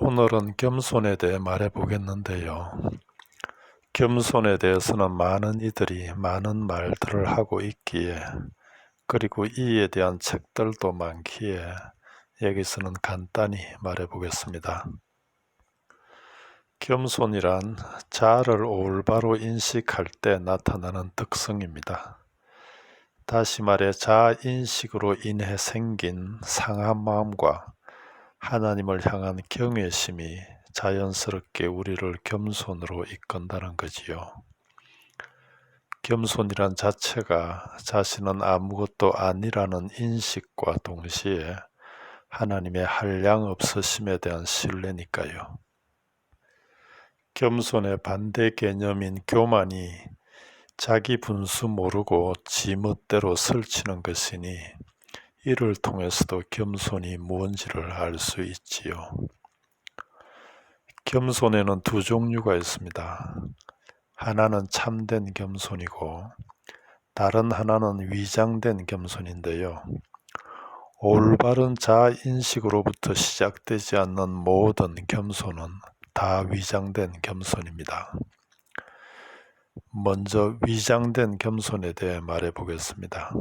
오늘은 겸손에 대해 말해 보겠는데요. 겸손에 대해서는 많은 이들이 많은 말들을 하고 있기에, 그리고 이에 대한 책들도 많기에 여기서는 간단히 말해 보겠습니다. 겸손이란 자아를 올바로 인식할 때 나타나는 특성입니다. 다시 말해 자아인식으로 인해 생긴 상한 마음과 하나님을 향한 경외심이 자연스럽게 우리를 겸손으로 이끈다는 거지요. 겸손이란 자체가 자신은 아무것도 아니라는 인식과 동시에 하나님의 한량 없으심에 대한 신뢰니까요. 겸손의 반대 개념인 교만이 자기 분수 모르고 지 멋대로 설치는 것이니, 이를 통해서도 겸손이 무엇인지를 알 수 있지요. 겸손에는 두 종류가 있습니다. 하나는 참된 겸손이고 다른 하나는 위장된 겸손인데요. 올바른 자아인식으로부터 시작되지 않는 모든 겸손은 다 위장된 겸손입니다. 먼저 위장된 겸손에 대해 말해 보겠습니다.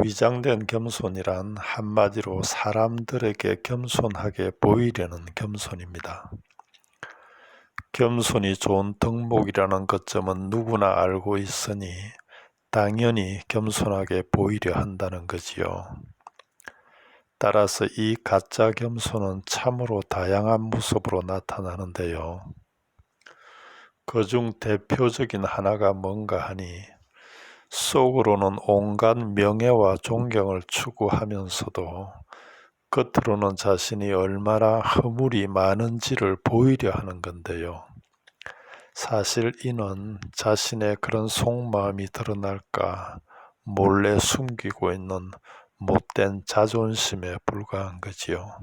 위장된 겸손이란 한마디로 사람들에게 겸손하게 보이려는 겸손입니다. 겸손이 좋은 덕목이라는 것점은 누구나 알고 있으니 당연히 겸손하게 보이려 한다는 거지요. 따라서 이 가짜 겸손은 참으로 다양한 모습으로 나타나는데요. 그중 대표적인 하나가 뭔가 하니, 속으로는 온갖 명예와 존경을 추구하면서도 겉으로는 자신이 얼마나 허물이 많은지를 보이려 하는 건데요. 사실 이는 자신의 그런 속마음이 드러날까 몰래 숨기고 있는 못된 자존심에 불과한 거지요.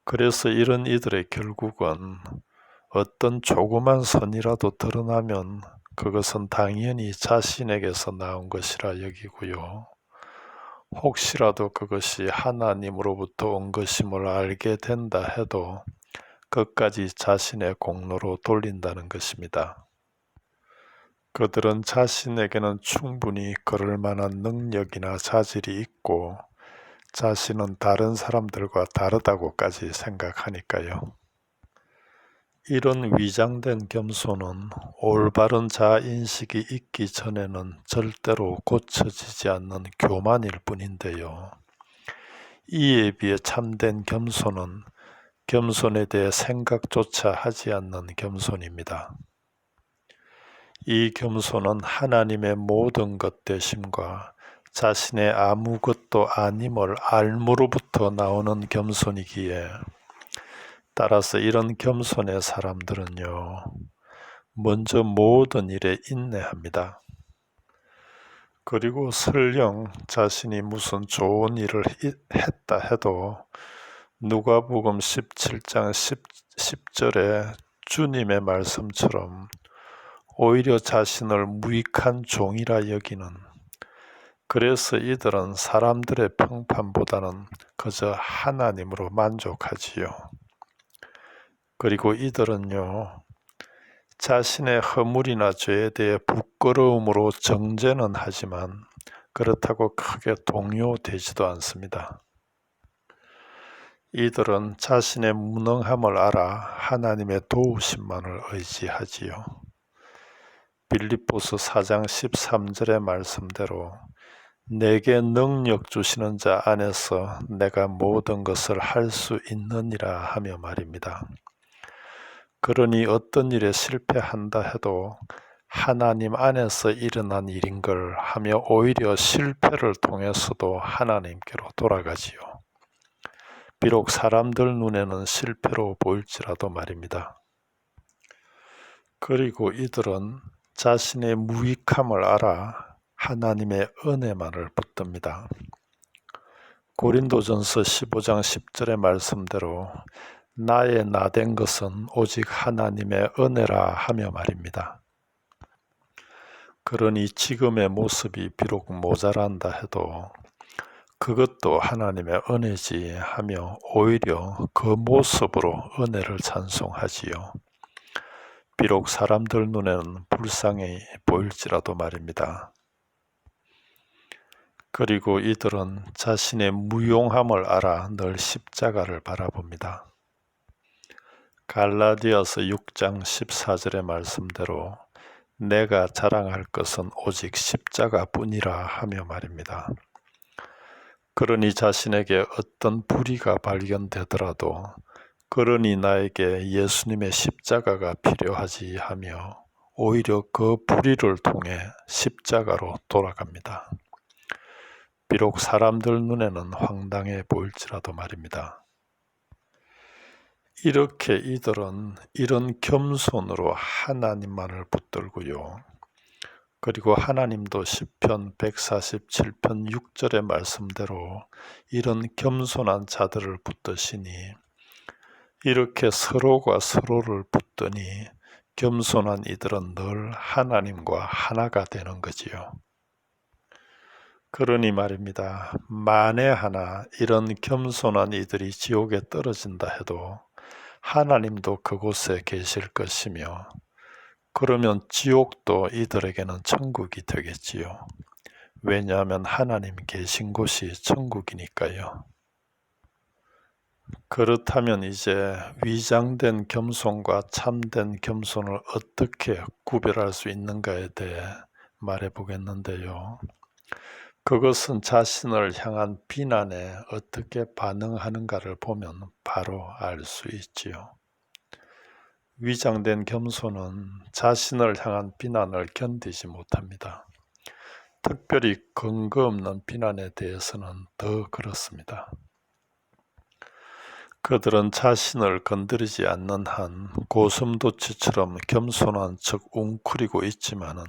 그래서 이런 이들의 결국은 어떤 조그만 선이라도 드러나면 그것은 당연히 자신에게서 나온 것이라 여기고요. 혹시라도 그것이 하나님으로부터 온 것임을 알게 된다 해도 끝까지 자신의 공로로 돌린다는 것입니다. 그들은 자신에게는 충분히 그럴 만한 능력이나 자질이 있고 자신은 다른 사람들과 다르다고까지 생각하니까요. 이런 위장된 겸손은 올바른 자아인식이 있기 전에는 절대로 고쳐지지 않는 교만일 뿐인데요. 이에 비해 참된 겸손은 겸손에 대해 생각조차 하지 않는 겸손입니다. 이 겸손은 하나님의 모든 것 되심과 자신의 아무것도 아님을 알므로부터 나오는 겸손이기에, 따라서 이런 겸손의 사람들은요, 먼저 모든 일에 인내합니다. 그리고 설령 자신이 무슨 좋은 일을 했다 해도 누가복음 17장 10절에 주님의 말씀처럼 오히려 자신을 무익한 종이라 여기는, 그래서 이들은 사람들의 평판보다는 그저 하나님으로 만족하지요. 그리고 이들은요, 자신의 허물이나 죄에 대해 부끄러움으로 정죄는 하지만 그렇다고 크게 동요되지도 않습니다. 이들은 자신의 무능함을 알아 하나님의 도우심만을 의지하지요. 빌립보서 4장 13절의 말씀대로 내게 능력 주시는 자 안에서 내가 모든 것을 할 수 있느니라 하며 말입니다. 그러니 어떤 일에 실패한다 해도 하나님 안에서 일어난 일인 걸 하며 오히려 실패를 통해서도 하나님께로 돌아가지요. 비록 사람들 눈에는 실패로 보일지라도 말입니다. 그리고 이들은 자신의 무익함을 알아 하나님의 은혜만을 붙듭니다. 고린도전서 15장 10절의 말씀대로 나의 나된 것은 오직 하나님의 은혜라 하며 말입니다. 그러니 지금의 모습이 비록 모자란다 해도 그것도 하나님의 은혜지 하며 오히려 그 모습으로 은혜를 찬송하지요. 비록 사람들 눈에는 불쌍히 보일지라도 말입니다. 그리고 이들은 자신의 무용함을 알아 늘 십자가를 바라봅니다. 갈라디아서 6장 14절의 말씀대로 내가 자랑할 것은 오직 십자가뿐이라 하며 말입니다. 그러니 자신에게 어떤 불의가 발견되더라도 그러니 나에게 예수님의 십자가가 필요하지 하며 오히려 그 불의를 통해 십자가로 돌아갑니다. 비록 사람들 눈에는 황당해 보일지라도 말입니다. 이렇게 이들은 이런 겸손으로 하나님만을 붙들고요. 그리고 하나님도 시편 147편 6절의 말씀대로 이런 겸손한 자들을 붙드시니 이렇게 서로가 서로를 붙드니 겸손한 이들은 늘 하나님과 하나가 되는 거지요. 그러니 말입니다. 만에 하나 이런 겸손한 이들이 지옥에 떨어진다 해도 하나님도 그곳에 계실 것이며 그러면 지옥도 이들에게는 천국이 되겠지요. 왜냐하면 하나님 계신 곳이 천국이니까요. 그렇다면 이제 위장된 겸손과 참된 겸손을 어떻게 구별할 수 있는가에 대해 말해보겠는데요. 그것은 자신을 향한 비난에 어떻게 반응하는가를 보면 바로 알 수 있지요. 위장된 겸손은 자신을 향한 비난을 견디지 못합니다. 특별히 근거 없는 비난에 대해서는 더 그렇습니다. 그들은 자신을 건드리지 않는 한 고슴도치처럼 겸손한 척 웅크리고 있지만은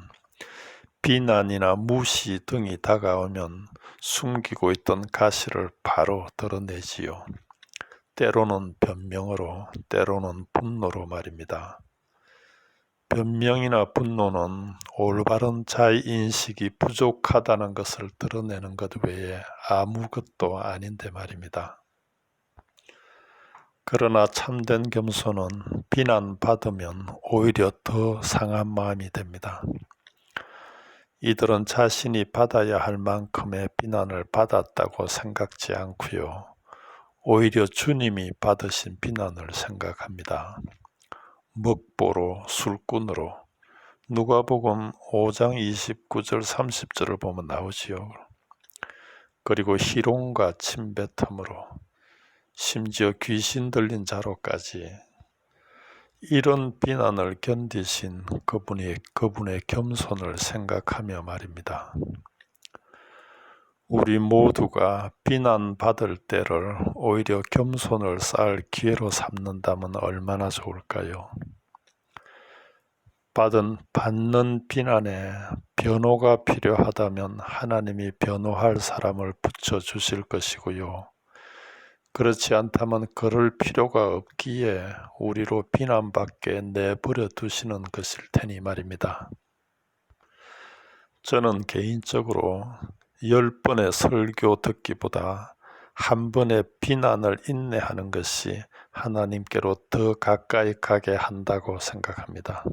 비난이나 무시 등이 다가오면 숨기고 있던 가시를 바로 드러내지요. 때로는 변명으로, 때로는 분노로 말입니다. 변명이나 분노는 올바른 자의인식이 부족하다는 것을 드러내는 것 외에 아무것도 아닌데 말입니다. 그러나 참된 겸손은 비난받으면 오히려 더 상한 마음이 됩니다. 이들은 자신이 받아야 할 만큼의 비난을 받았다고 생각지 않고요. 오히려 주님이 받으신 비난을 생각합니다. 먹보로, 술꾼으로, 누가복음 5장 29절 30절을 보면 나오지요. 그리고 희롱과 침뱉음으로, 심지어 귀신 들린 자로까지 이런 비난을 견디신 그분의 겸손을 생각하며 말입니다. 우리 모두가 비난받을 때를 오히려 겸손을 쌓을 기회로 삼는다면 얼마나 좋을까요? 받는 비난에 변호가 필요하다면 하나님이 변호할 사람을 붙여주실 것이고요. 그렇지 않다면 그럴 필요가 없기에 우리로 비난받게 내버려 두시는 것일 테니 말입니다. 저는 개인적으로 10번의 설교 듣기보다 한 번의 비난을 인내하는 것이 하나님께로 더 가까이 가게 한다고 생각합니다.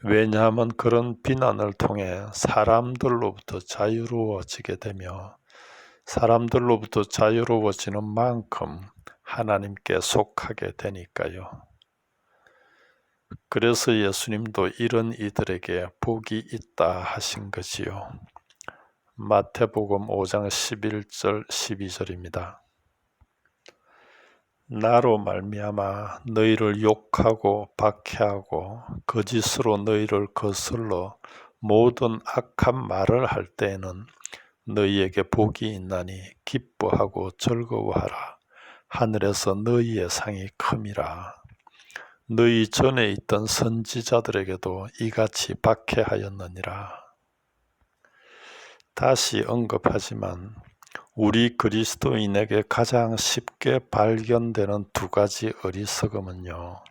왜냐하면 그런 비난을 통해 사람들로부터 자유로워지게 되며 사람들로부터 자유로워지는 만큼 하나님께 속하게 되니까요. 그래서 예수님도 이런 이들에게 복이 있다 하신 것이요. 마태복음 5장 11절 12절입니다. 나로 말미암아 너희를 욕하고 박해하고 거짓으로 너희를 거슬러 모든 악한 말을 할 때에는 너희에게 복이 있나니 기뻐하고 즐거워하라. 하늘에서 너희의 상이 큼이라. 너희 전에 있던 선지자들에게도 이같이 박해하였느니라. 다시 언급하지만 우리 그리스도인에게 가장 쉽게 발견되는 두 가지 어리석음은요.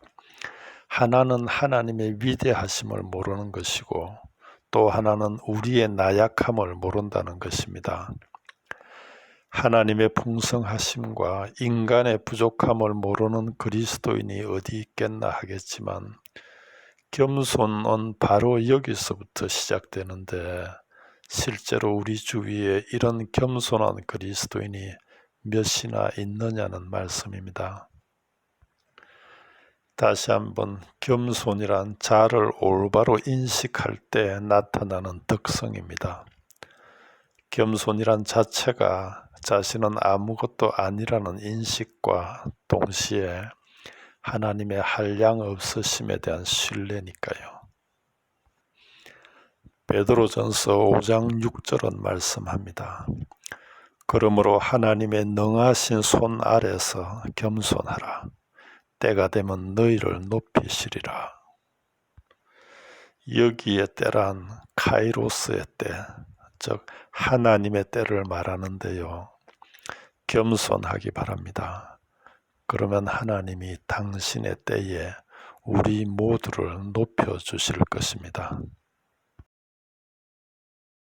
하나는 하나님의 위대하심을 모르는 것이고 또 하나는 우리의 나약함을 모른다는 것입니다. 하나님의 풍성하심과 인간의 부족함을 모르는 그리스도인이 어디 있겠나 하겠지만 겸손은 바로 여기서부터 시작되는데 실제로 우리 주위에 이런 겸손한 그리스도인이 몇이나 있느냐는 말씀입니다. 다시 한번 겸손이란 자를 올바로 인식할 때 나타나는 특성입니다. 겸손이란 자체가 자신은 아무것도 아니라는 인식과 동시에 하나님의 한량 없으심에 대한 신뢰니까요. 베드로전서 5장 6절은 말씀합니다. 그러므로 하나님의 능하신 손 아래서 겸손하라. 때가 되면 너희를 높이시리라. 여기에 때란 카이로스의 때, 즉 하나님의 때를 말하는데요. 겸손하기 바랍니다. 그러면 하나님이 당신의 때에 우리 모두를 높여주실 것입니다.